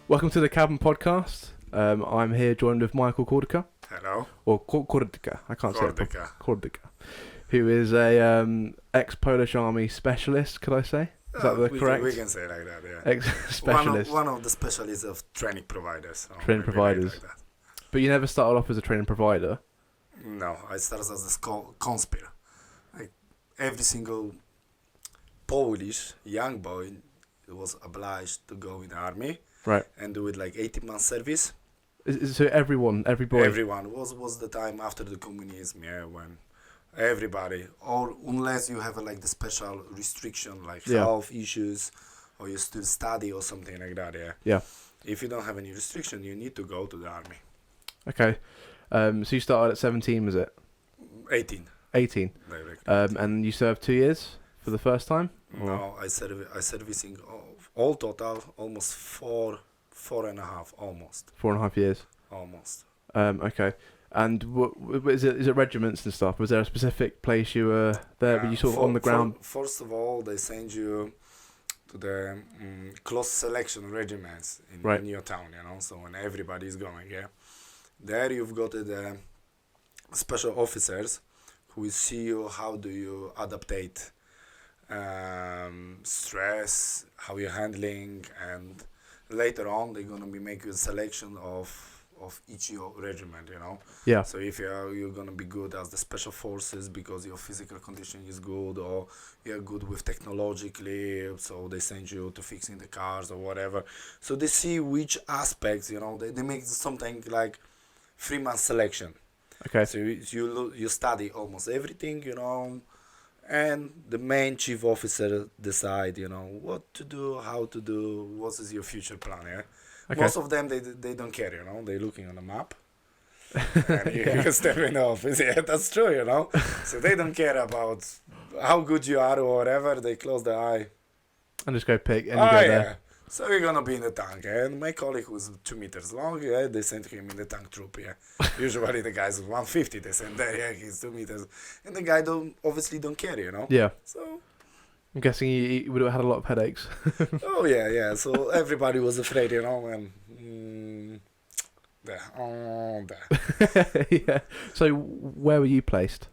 Welcome to the Cabin Podcast. I'm here joined with Michal Kordyka, Hello. or Kordyka, I can't say it. Kordyka. Kordyka, who is a ex-Polish Army specialist, could I say? Is that the correct? We can say like that, yeah. Ex-specialist. One of the specialists of training providers. Training providers. Like that. But you never started off as a training provider. No, I started as a conspirator. Like every single Polish young boy was obliged to go in the army. Right. And do it like 18 months service. So every boy? Everyone was the time after the communism, yeah, when everybody, or unless you have like the special restriction like health issues, or you still study or something like that, yeah. Yeah. If you don't have any restriction, you need to go to the army. Okay. So you started at 17, was it? 18. 18. And you served 2 years for the first time? No, I servicing all total almost four and a half, almost. 4.5 years. Almost. Okay. And is it regiments and stuff? Was there a specific place you were there? Were you sort of on the ground? First of all, they send you to the close selection regiments in your town, you know, so when everybody is going, yeah. There you've got the special officers who will see you, how do you adaptate stress, how you're handling, and later on they're gonna be making a selection of each your regiment, you know. Yeah. So if you're gonna be good as the special forces because your physical condition is good, or you're good with technologically, so they send you to fixing the cars or whatever. So they see which aspects, you know, they make something like 3-month selection. Okay. So you study almost everything, you know, and the main chief officer decide, you know, what to do, how to do, what is your future plan, yeah? Okay. Most of them, they don't care, you know, they're looking on the map, and you step in the office, yeah, that's true, you know, so they don't care about how good you are or whatever, they close their eye. And just go pick, and you go there. So you're gonna be in the tank, and my colleague who's 2 meters long, yeah, they sent him in the tank troop, yeah. Usually the guy's 150, they send there, yeah, he's 2 meters, and the guy obviously don't care, you know. Yeah. So I'm guessing he would have had a lot of headaches. Oh yeah. So everybody was afraid, you know, and yeah. So where were you placed?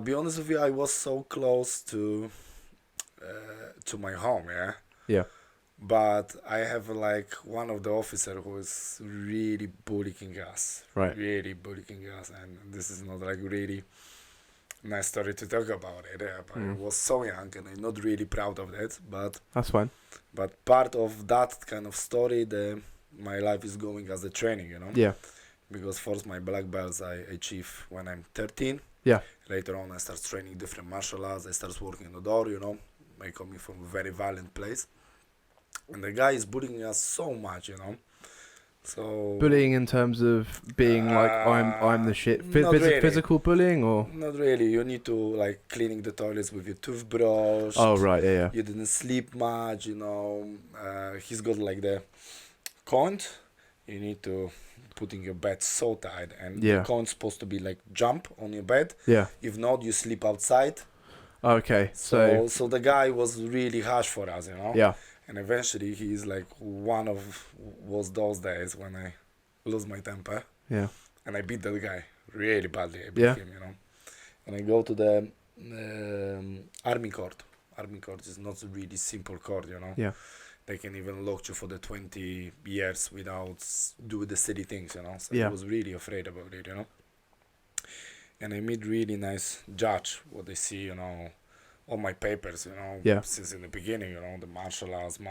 Be honest with you, I was so close to my home, yeah. Yeah. But I have like one of the officer who is really bullying us. Right. Really bullying us, and this is not like really nice story to talk about it. Yeah, but I was so young, and I'm not really proud of that. But that's fine. But part of that kind of story, my life is going as a training, you know. Yeah. Because first my black belts I achieve when I'm 13. Yeah. Later on I start training different martial arts. I start working in the door, you know. I coming from a very violent place. And the guy is bullying us so much, you know. So bullying in terms of being like I'm the shit. Really. Physical bullying or not really. You need to like cleaning the toilets with your toothbrush. Oh right, yeah. You didn't sleep much, you know. He's got like the count. You need to put in your bed so tight, and the count's supposed to be like jump on your bed. Yeah. If not, you sleep outside. Okay. So the guy was really harsh for us, you know. Yeah. And eventually he's like was those days when I lose my temper. Yeah. And I beat that guy really badly. I beat him, you know. And I go to the army court. Army court is not a really simple court, you know. Yeah. They can even lock you for the 20 years without doing the silly things, you know. So I was really afraid about it, you know. And I meet really nice judge, what they see, you know, all my papers, you know, since in the beginning, you know, the martial arts, you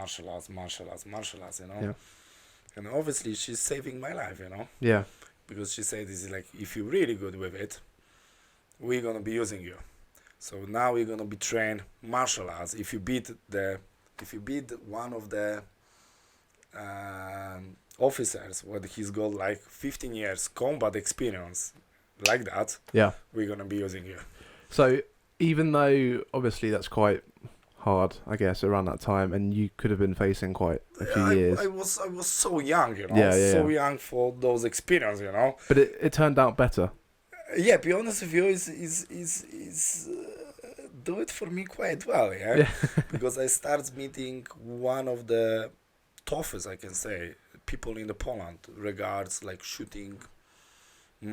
know. Yeah. And obviously she's saving my life, you know. Yeah. Because she said, this is like, if you're really good with it, we're going to be using you. So now we're going to be trained martial arts. If you beat one of the officers, what he's got like 15 years combat experience, like that, we're going to be using you. So even though obviously that's quite hard, I guess, around that time, and you could have been facing quite a few years. I was so young, you know, young for those experiences, you know. But it turned out better. Yeah, be honest with you, is do it for me quite well, yeah. Because I start meeting one of the toughest, I can say, people in the Poland regards like shooting,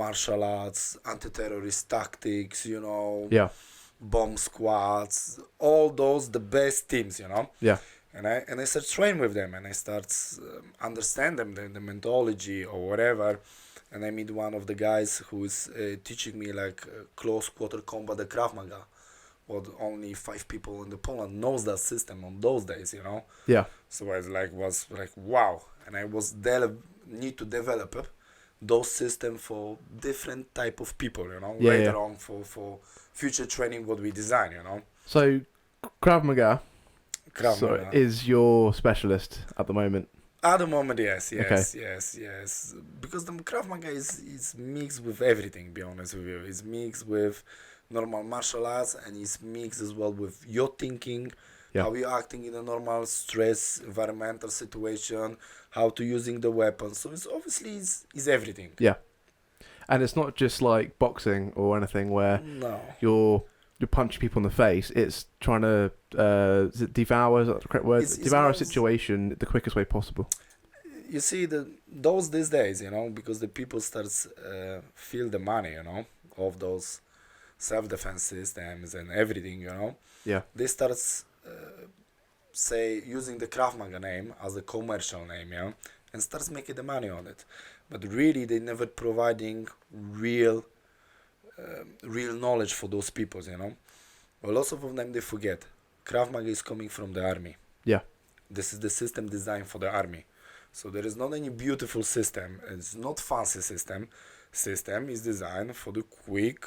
martial arts, anti-terrorist tactics, Yeah. bomb squads, all those the best teams, Yeah. And I start train with them, and I start understand them the methodology or whatever, and I meet one of the guys who is teaching me like close quarter combat, the Krav Maga. What only 5 people in the Poland knows that system on those days, Yeah. So I was like wow, and I was need to develop those system for different type of people, Yeah, later yeah. on for future training what we design, So Krav Maga Krav Maga. is your specialist at the moment. At the moment, yes, Okay. yes. Because the Krav Maga is mixed with everything, be honest with you. It's mixed with normal martial arts, and it's mixed as well with your thinking, Yeah. how you're acting in a normal stress, environmental situation, how to using the weapons. So it's obviously is everything. Yeah. And it's not just like boxing or anything where No. you're punching people in the face. It's trying to is it devour, is that the correct word? It's Devour a more- situation the quickest way possible. You see, these days, because the people starts feel the money, of those self-defense systems and everything, Yeah. they start say using the Krav Maga name as a commercial name, and starts making the money on it. But really, they never providing real knowledge for those people, Well, lots of them they forget. Krav Maga is coming from the army. Yeah. This is the system designed for the army. So there is not any beautiful system. It's not fancy system. System is designed for the quick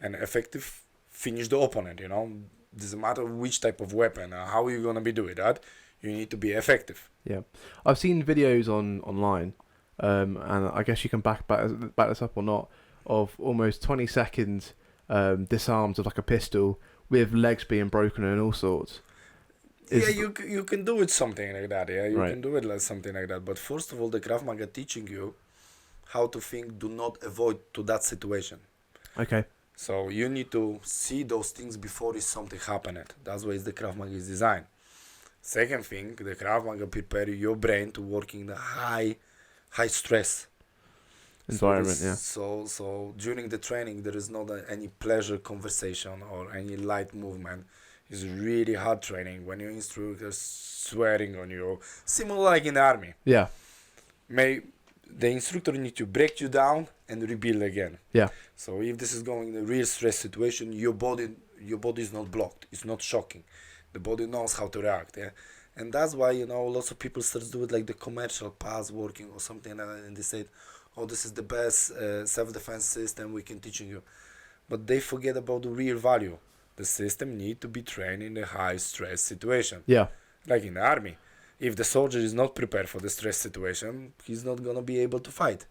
and effective finish the opponent, Doesn't matter which type of weapon or how you're gonna be doing that. You need to be effective. Yeah. I've seen videos online, and I guess you can back this up or not, of almost 20 seconds disarms of like a pistol with legs being broken and all sorts. You can do it something like that. Yeah, you Right. can do it like something like that. But first of all, the Krav Maga teaching you how to think. Do not avoid to that situation. Okay. So you need to see those things before is something happening. That's why the Krav Maga is designed. Second thing, the Krav Maga prepare your brain to work in the high stress Environment, yeah. So during the training, there is not any pleasure conversation or any light movement. It's really hard training when your instructor is swearing on you, similar like in the army. Yeah. The instructor need to break you down and rebuild again. Yeah. So if this is going in a real stress situation, your body is not blocked. It's not shocking. The body knows how to react. Yeah, and that's why lots of people start to do it like the commercial pass working or something like that, and they say, "Oh, this is the best self-defense system we can teaching you," but they forget about the real value. The system need to be trained in a high stress situation. Yeah. Like in the army. If the soldier is not prepared for the stress situation, he's not gonna be able to fight.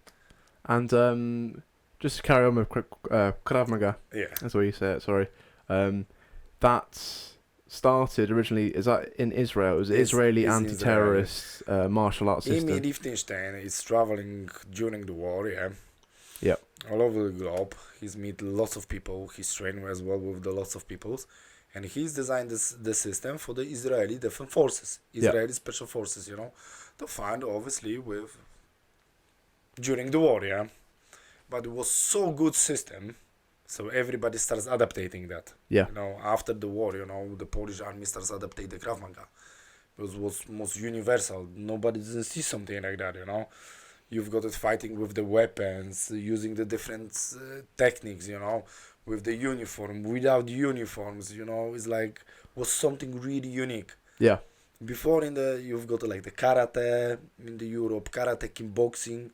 And just to carry on with Krav Maga, Yeah. that's what you said, sorry. That started originally, is that in Israel? It was It's Israeli Israeli. anti-terrorist martial arts In system. Liechtenstein, he's traveling during the war, yeah. Yep. All over the globe. He's met lots of people. He's trained as well with the lots of peoples. And he's designed the system for the Israeli Defense Forces, Israeli Special Forces, to find obviously with during the war, yeah. But it was so good system, so everybody starts adapting that. Yeah. After the war, the Polish army starts adapting the Krav Maga. It was most universal. Nobody doesn't see something like that, You've got it fighting with the weapons, using the different techniques, with the uniform, without uniforms, it's like was something really unique. Yeah. Before you've got like the karate in the Europe, karate, kickboxing,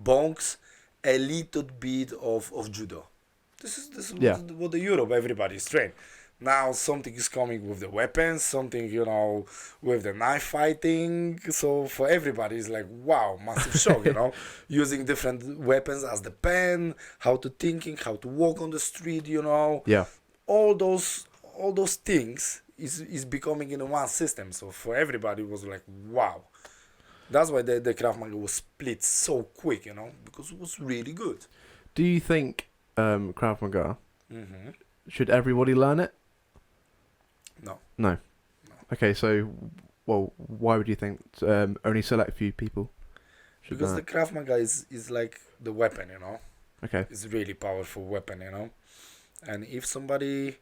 bonks, a little bit of judo. This is what the Europe everybody is trained. Now something is coming with the weapons, something with the knife fighting. So for everybody it's like wow, massive shock, using different weapons as the pen, how to thinking, how to walk on the street, Yeah. all those things is becoming in one system. So for everybody it was like wow. That's why the Krav Maga was split so quick, because it was really good. Do you think Krav Maga Mm-hmm. should everybody learn it? No. Okay, so why would you think only select few people? Because the Krav Maga is like the weapon, you know. Okay. It's a really powerful weapon, you know. And if somebody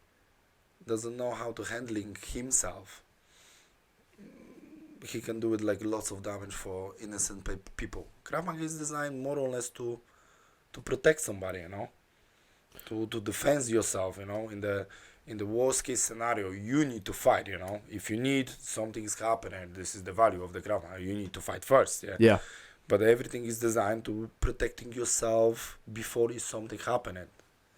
doesn't know how to handling himself, he can do it like lots of damage for innocent people. Krav Maga is designed more or less to protect somebody, you know, to defend yourself, you know. In the worst case scenario, you need to fight, you know. If you need something's happening, this is the value of the Krav Maga. You need to fight first, yeah. Yeah. But everything is designed to protecting yourself before is something happening.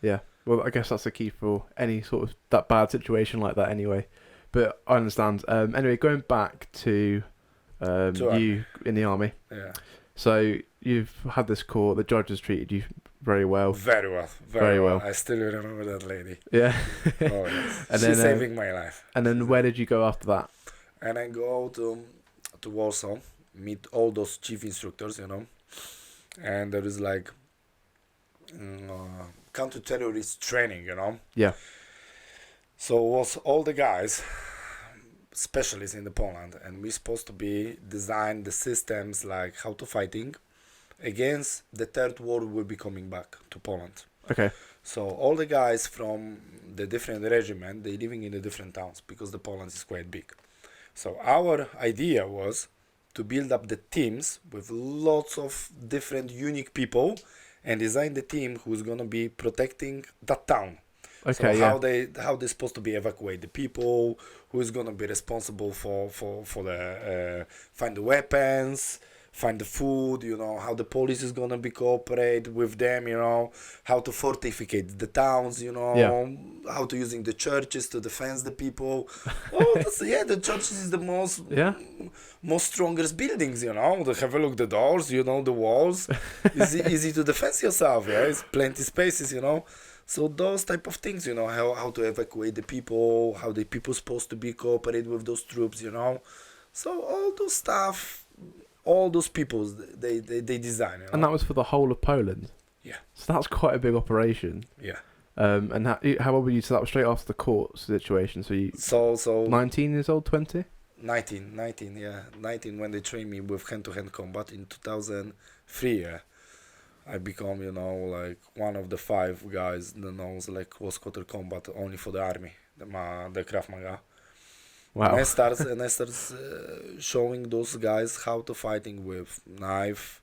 Yeah. Well, I guess that's the key for any sort of that bad situation like that anyway. But I understand. Anyway, going back to you in the army. Yeah. So you've had this court. The judges treated you very well. Very well. Very well. I still remember that lady. Yeah. Oh, yes. And She's then, saving my life. And then where did you go after that? And I go to Warsaw, meet all those chief instructors, you know. And there is like counter-terrorist training, you know. Yeah. So was all the guys specialists in the Poland, and we're supposed to be design the systems like how to fighting against the third war will be coming back to Poland. Okay. So all the guys from the different regiment, they living in the different towns because the Poland is quite big. So our idea was to build up the teams with lots of different unique people and design the team who's gonna be protecting that town. Okay. So Yeah. how they're supposed to be evacuate the people, who is gonna be responsible for the find the weapons, find the food, you know, how the police is gonna be cooperate with them, you know, how to fortificate the towns, you know, how to using the churches to defend the people. The churches is the most strongest buildings, you know. They have a look the doors, you know, the walls. easy to defend yourself, yeah. It's plenty spaces, you know. So those type of things, you know, how to evacuate the people, how the people supposed to be cooperate with those troops, you know. So all those stuff, all those people, they design. You know? And that was for the whole of Poland. Yeah. So that's quite a big operation. Yeah. And how old were you? So that was straight after the court situation. So you. So 19 years old, 20. 19, yeah, 19 when they trained me with hand-to-hand combat in 2003. Yeah. I become, you know, like one of the 5 guys that knows like close quarter combat only for the army, the Krav Maga. Wow. And I start showing those guys how to fighting with knife,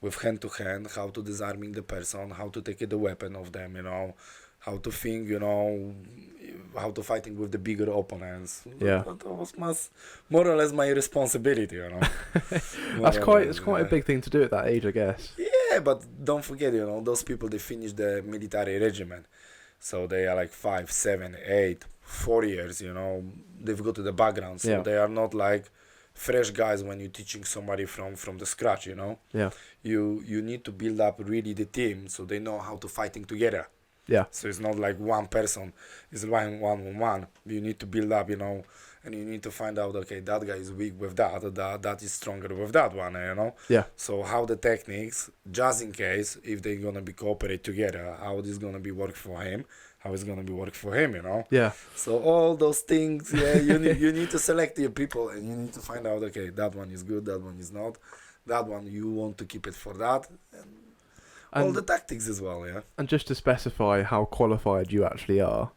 with hand to hand, how to disarming the person, how to take the weapon of them, you know, how to think, you know, how to fighting with the bigger opponents. Yeah. That was more or less my responsibility, you know. It's quite a big thing to do at that age, I guess. Yeah, but don't forget, you know, those people, they finish the military regiment. So they are like 5, 7, 8, 4 years, you know, they've got to the background. So they are not like fresh guys when you're teaching somebody from the scratch, you know. Yeah. You need to build up really the team so they know how to fighting together. Yeah. So it's not like one person, it's one on one. You need to build up, you know, and you need to find out, okay, that guy is weak with that is stronger with that one, you know. Yeah. So how the techniques, just in case if they're gonna be cooperate together, how this gonna be work for him, how it's gonna be work for him, you know. Yeah. So all those things, you need to select your people and you need to find out, okay, that one is good, that one is not, that one you want to keep it for that. And all the tactics as well, yeah. And just to specify how qualified you actually are,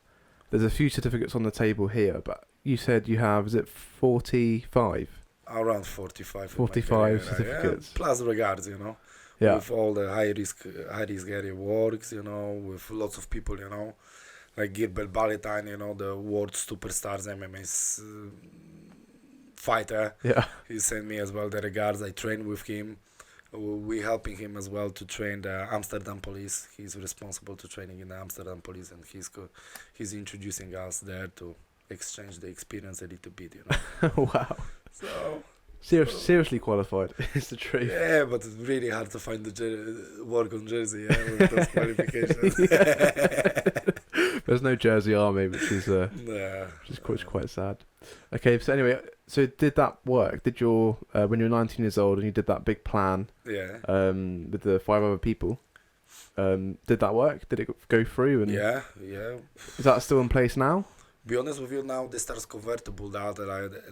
there's a few certificates on the table here, but you said you have, is it 45? Around 45. 45 certificates. Yeah. Plus regards, you know. Yeah. With all the high risk area works, you know, with lots of people, you know. Like Girbel Baletan, you know, the world superstars MMA fighter. Yeah. He sent me as well the regards. I trained with him. We helping him as well to train the Amsterdam police. He's responsible to training in the Amsterdam police, and he's introducing us there to exchange the experience a little bit, you know. Wow. So seriously qualified is the truth. Yeah, but it's really hard to find the work on Jersey, yeah, with those qualifications. There's no Jersey Army, which is quite sad. Okay, so anyway, so did that work? Did your when you were 19 years old and you did that big plan? Yeah. With the 5 other people, did that work? Did it go through? And yeah. Is that still in place now? Be honest with you, now they start convertible that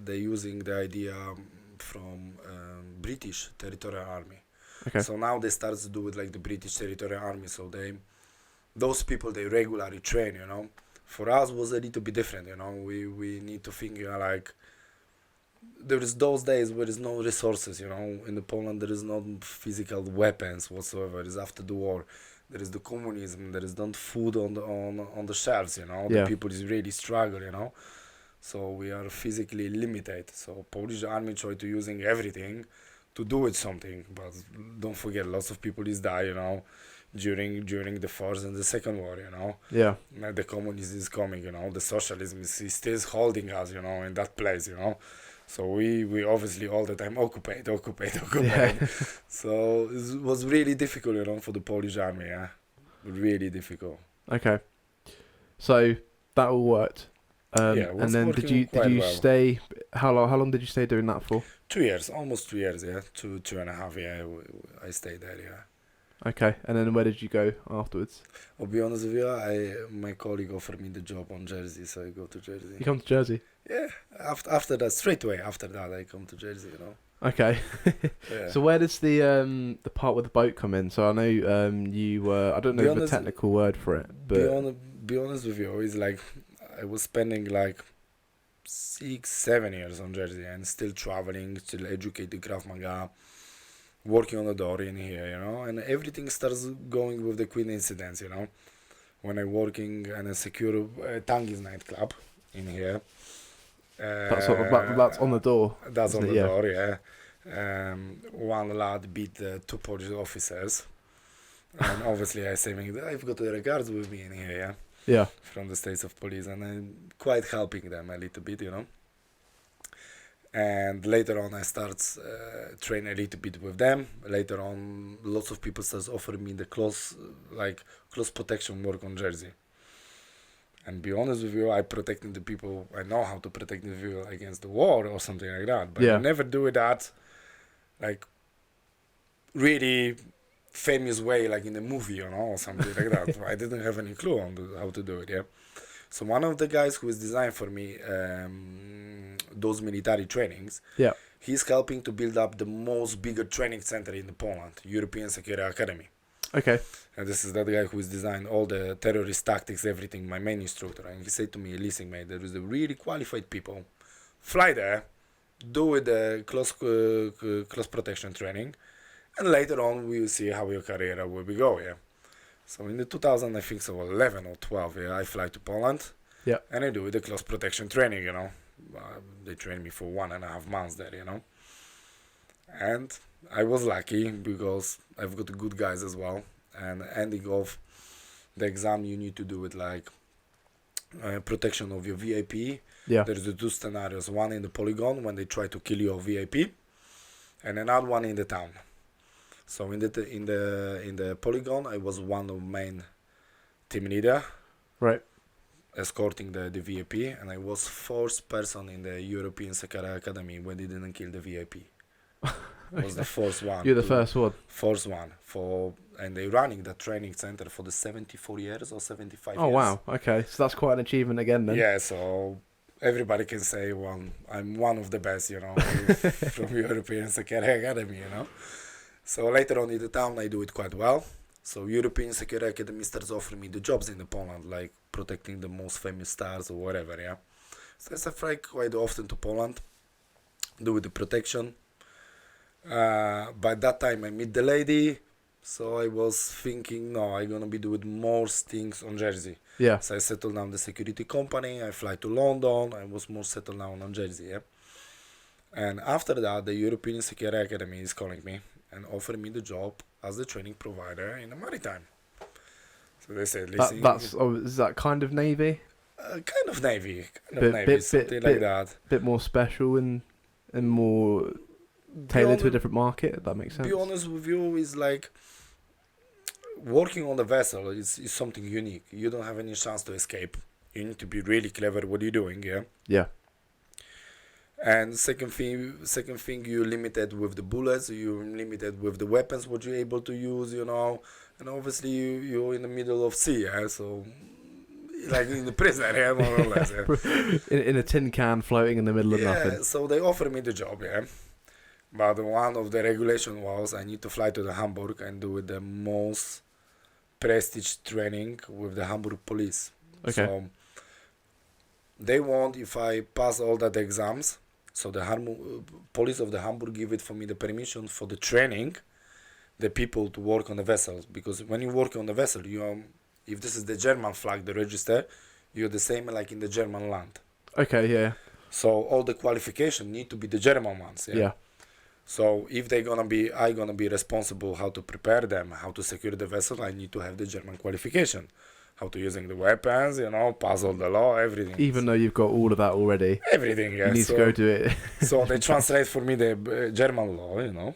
they're using the idea from British territorial army. Okay. So now they start to do with like the British Territorial Army. So those people they regularly train, you know. For us was a little bit different, you know. We need to think like there is those days where there's no resources, you know. In the Poland there is no physical weapons whatsoever. It's after the war. There is the communism. There is not food on the shelves, you know. The Yeah. people is really struggle, you know. So we are physically limited. So Polish army try to using everything to do with something, but don't forget, lots of people is die, you know, during the first and the second war, you know. Yeah. The communism is coming, you know. The socialism is still holding us, you know, in that place, you know. So we obviously all the time occupied. Yeah. So it was really difficult, you know, for the Polish army, yeah, really difficult. Okay. So that all worked. Yeah, it was And then did working you quite well. stay? How long did you stay doing that for? 2 years, almost 2 years, yeah, two and a half, yeah. I stayed there, yeah. Okay. And then where did you go afterwards? I'll be honest with you, my colleague offered me the job on Jersey, so I go to Jersey. You come to Jersey. Yeah, after that, straight away after that, I come to Jersey, you know. Okay. Yeah. So where does the part with the boat come in? So I know you were, I don't Be know the honest- technical word for it, but be honest with you, it's like I was spending like 6-7 years on Jersey and still traveling, still educating Krav Maga, working on the door in here, you know, and everything starts going with the Queen incidents, you know. When I working in a secure Tangi's nightclub in here. that's on the door. That's isn't on it? the Yeah. door, yeah. One lad beat two Polish officers. And obviously I say, I've got the regards with me in here, yeah, Yeah. from the States of Police, and I'm quite helping them a little bit, you know. And later on I start train a little bit with them. Later on lots of people start offering me the close protection work on Jersey. And be honest with you, I protecting the people. I know how to protect the people against the war or something like that. But Yeah. I never do it that, like, really famous way, like in a movie, you know, or something like that. I didn't have any clue on how to do it. Yeah. So one of the guys who is designed for me those military trainings, Yeah. he's helping to build up the most bigger training center in Poland, European Security Academy. Okay. And this is that guy who's designed all the terrorist tactics, everything, my main instructor. And he said to me, listen, mate, there is a really qualified people. Fly there, do it the close protection training, and later on we will see how your career will be go, yeah. So in the 2000, I think so, 11 or 12, yeah, I fly to Poland. Yeah. And I do the close protection training, you know. They trained me for 1.5 months there, you know. And I was lucky because I've got good guys as well. And ending off the exam, you need to do it like protection of your VIP. Yeah. There's the two scenarios: one in the polygon when they try to kill your VIP, and another one in the town. So in the polygon, I was one of main team leader, Right. escorting the VIP, and I was first person in the European Security Academy when they didn't kill the VIP. I was the first one. You're the first one. First one and they running the training center for the 74 years or 75 years. Oh wow. Okay. So that's quite an achievement again then. Yeah, so everybody can say, well, I'm one of the best, you know, from European Security Academy, you know. So later on in the town, I do it quite well. So European Security Academy starts offering me the jobs in the Poland, like protecting the most famous stars or whatever, yeah. So I fly quite often to Poland, do with the protection. By that time, I meet the lady. So I was thinking, no, I'm gonna be doing more things on Jersey. Yeah. So I settled down the security company. I fly to London. I was more settled down on Jersey. Yeah. And after that, the European Security Academy is calling me and offering me the job as the training provider in the maritime. So they said, listen, Is that kind of navy? kind of navy, Bit- something bit- like that. Bit more special and more tailored to a different market. If that makes sense. Be honest with you, is like working on the vessel is something unique. You don't have any chance to escape. You need to be really clever what you're doing, yeah. Yeah. And second thing, you're limited with the bullets. You're limited with the weapons what you're able to use, you know. And obviously you're in the middle of sea, yeah. So like in the prison, yeah, more or less. Yeah. in a tin can floating in the middle of nothing. So they offered me the job, yeah. But one of the regulation was I need to fly to the Hamburg and do the most prestige training with the Hamburg police. Okay. So they want if I pass all that exams. So the police of the Hamburg give it for me the permission for the training, the people to work on the vessels. Because when you work on the vessel, if this is the German flag, the register, you're the same like in the German land. Okay, yeah. So all the qualification need to be the German ones. Yeah. So if I gonna be responsible how to prepare them, how to secure the vessel, I need to have the German qualification. How to using the weapons, pass all the law, everything. Even though you've got all of that already. Everything, yeah. You need to go do it. So they translate for me the German law,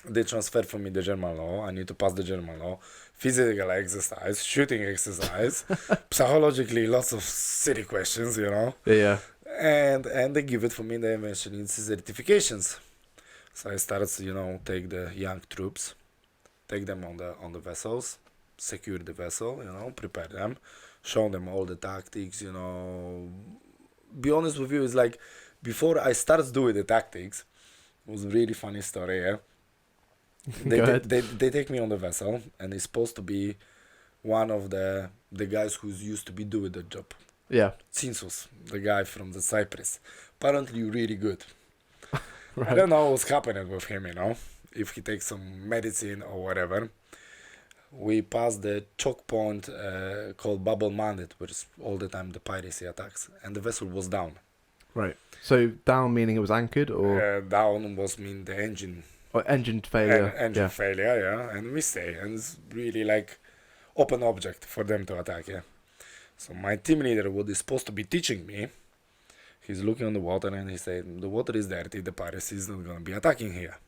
They transfer for me the German law. I need to pass the German law. Physical exercise, shooting exercise, psychologically lots of silly questions, Yeah. And they give it for me. They mention it's certifications. So I started, take the young troops, take them on the vessels, secure the vessel, prepare them, show them all the tactics, Be honest with you, it's like before I started doing the tactics, it was a really funny story, yeah. They take me on the vessel, and it's supposed to be one of the guys who's used to be doing the job. Yeah. Cinsus, the guy from the Cyprus. Apparently really good. Right. I don't know what's happening with him, if he takes some medicine or whatever. We passed the choke point called Bubble Mandate, which is all the time the piracy attacks, and the vessel was down. Right. So down meaning it was anchored, or down was mean the engine. Or engine failure. Engine failure, yeah, and we stay, and it's really like open object for them to attack, yeah. So my team leader, what is supposed to be teaching me, he's looking on the water and he said, the water is dirty, the piracy is not gonna be attacking here.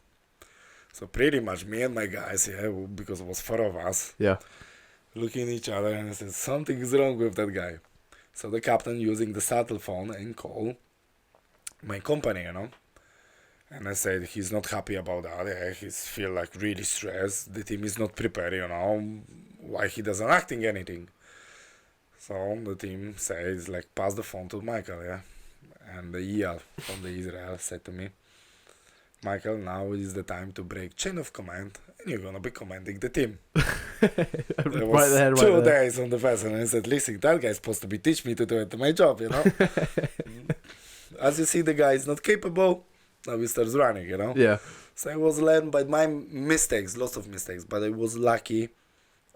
So pretty much me and my guys, yeah, because it was 4 of us, Yeah. looking at each other and said, something is wrong with that guy. So the captain using the satellite phone and call my company, And I said he's not happy about that. Yeah, he's feel like really stressed. The team is not prepared, Why he doesn't acting anything? So the team says like pass the phone to Michael, yeah. And the EL from the Israel said to me, Michael, now is the time to break chain of command, and you're gonna be commanding the team. There was right 2 days on the vessel, and I said, listen, that guy's supposed to be teach me to do it, my job, As you see, the guy is not capable. Now he starts running, Yeah. So I was learned by my mistakes, lots of mistakes, but I was lucky.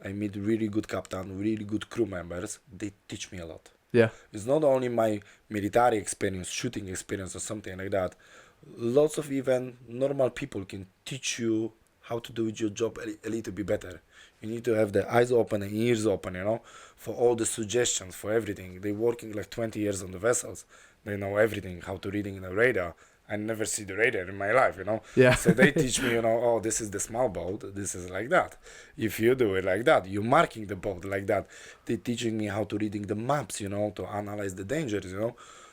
I meet really good captain, really good crew members. They teach me a lot. Yeah. It's not only my military experience, shooting experience or something like that. Lots of even normal people can teach you how to do your job a little bit better. You need to have the eyes open and ears open, for all the suggestions, for everything. They're working like 20 years on the vessels. They know everything, how to reading the radar. I never see the radar in my life, Yeah. So they teach me, oh, this is the small boat, this is like that. If you do it like that, you're marking the boat like that. They're teaching me how to reading the maps, to analyze the dangers,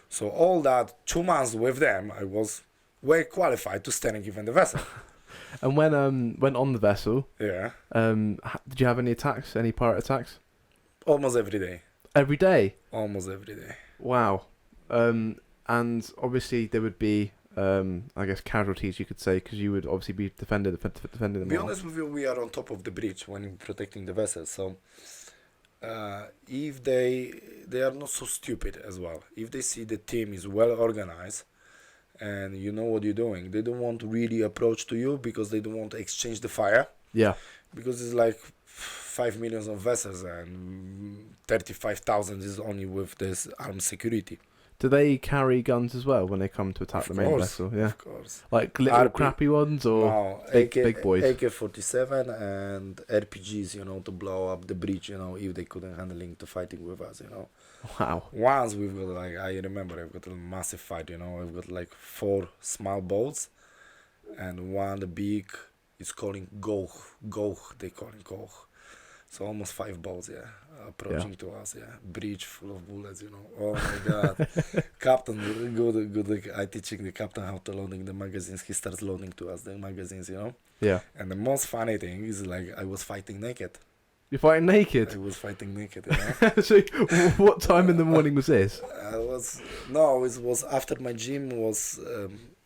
So all that 2 months with them, I was well qualified to steering even the vessel. And when on the vessel, Yeah, did you have any attacks, any pirate attacks? almost every day. Every day? Almost every day. Wow. And obviously there would be, I guess, casualties, you could say, because you would obviously be defending them. To be honest with you, we are on top of the bridge when protecting the vessel. So if they are not so stupid as well. If they see the team is well organized and you know what you're doing, they don't want to really approach to you because they don't want to exchange the fire. Yeah. Because it's like 5 million of vessels and 35,000 is only with this armed security. Do they carry guns as well when they come to attack the main vessel? Yeah. Of course. Like little crappy ones or no, big boys? AK-47 and RPGs, to blow up the bridge, if they couldn't handling to fighting with us, Wow. Once we've got I remember I've got a massive fight, I've got like 4 small boats and one big is calling Goch, they call it Goch. So almost 5 boats, approaching to us, Bridge full of bullets, Oh my God. Captain, good. I teaching the captain how to loading the magazines. He starts loading to us the magazines, Yeah. And the most funny thing is like I was fighting naked. You're fighting naked? I was fighting naked, So what time in the morning was this? it was after my gym was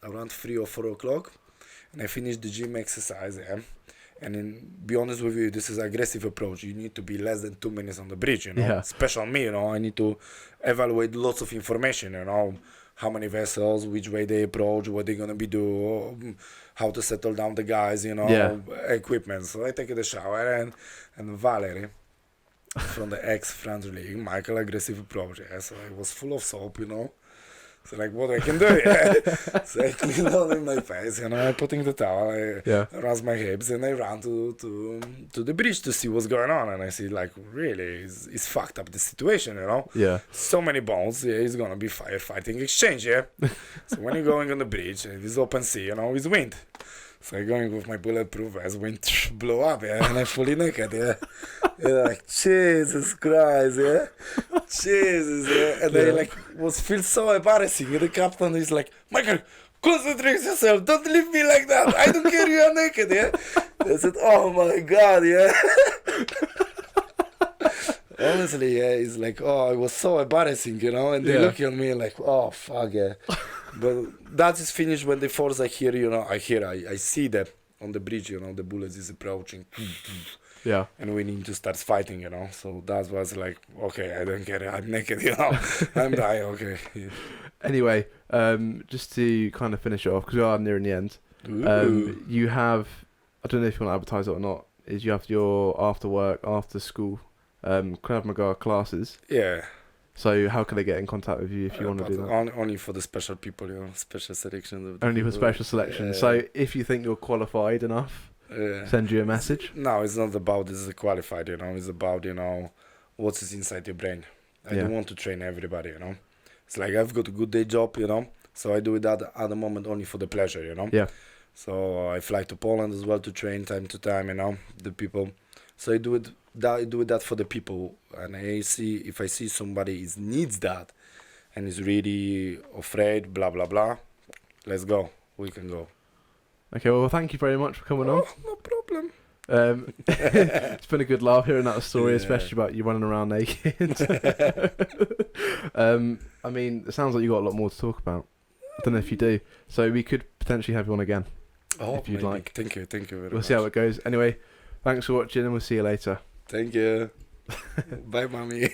around 3 or 4 o'clock, and I finish the gym exercise. Yeah. And then, be honest with you, this is aggressive approach. You need to be less than 2 minutes on the bridge, you know. Yeah. Especially me, you know. I need to evaluate lots of information, you know. How many vessels, which way they approach, what they're gonna be do, how to settle down the guys, you know, Yeah. equipment. So I take the shower, and Valerie from the ex-France league, Michael aggressive approach. Yeah. So I was full of soap, you know. So like, what I can do? Yeah. So I clean all in my face, you know. I put in the towel, Yeah. I run my hips, and I run to the bridge to see what's going on. And I see like, really, it's fucked up the situation, you know. Yeah. So many bones, yeah, it's gonna be firefighting exchange, yeah. So when you're going on the bridge, it's open sea, you know, it's wind. So I'm going with my bulletproof vest, wind blow up, yeah, and I'm fully naked, yeah. Yeah, like Jesus Christ, yeah, Jesus, yeah. And I like feel so embarrassing. And the captain is like, Michael, concentrate yourself, don't leave me like that. I don't care, you are naked, yeah. I said, oh my God, yeah. Honestly, yeah, it's like, oh, it was so embarrassing, you know. And they look at me like, oh fuck, yeah. But that is finished when the force I hear, you know, I see that on the bridge, you know, the bullets is approaching. Yeah. And we need to start fighting, you know. So that was like, okay, I don't care, I'm naked, you know. I'm dying, okay. Yeah. Anyway, just to kind of finish it off, because we are nearing the end. You have, I don't know if you want to advertise it or not, is you have your after work, after school, Krav Maga classes. Yeah. So how can they get in contact with you if you want to do that? Only for the special people, you know, special selection. Only for special selection. So if you think you're qualified enough, send you a message. No, it's not about this qualified, you know. It's about, you know, what is inside your brain. I don't want to train everybody, you know. It's like I've got a good day job, you know. So I do it at the moment only for the pleasure, you know. Yeah. So I fly to Poland as well to train time to time, you know, the people. So I do that for the people, and if I see somebody needs that, and is really afraid, blah blah blah, let's go. We can go. Okay, well, thank you very much for coming on. No problem. It's been a good laugh hearing that story, especially about you running around naked. I mean, it sounds like you got a lot more to talk about. I don't know if you do, so we could potentially have you on again if you'd like. Thank you very much. We'll see how it goes. Anyway, thanks for watching, and we'll see you later. Thank you. Bye, mommy.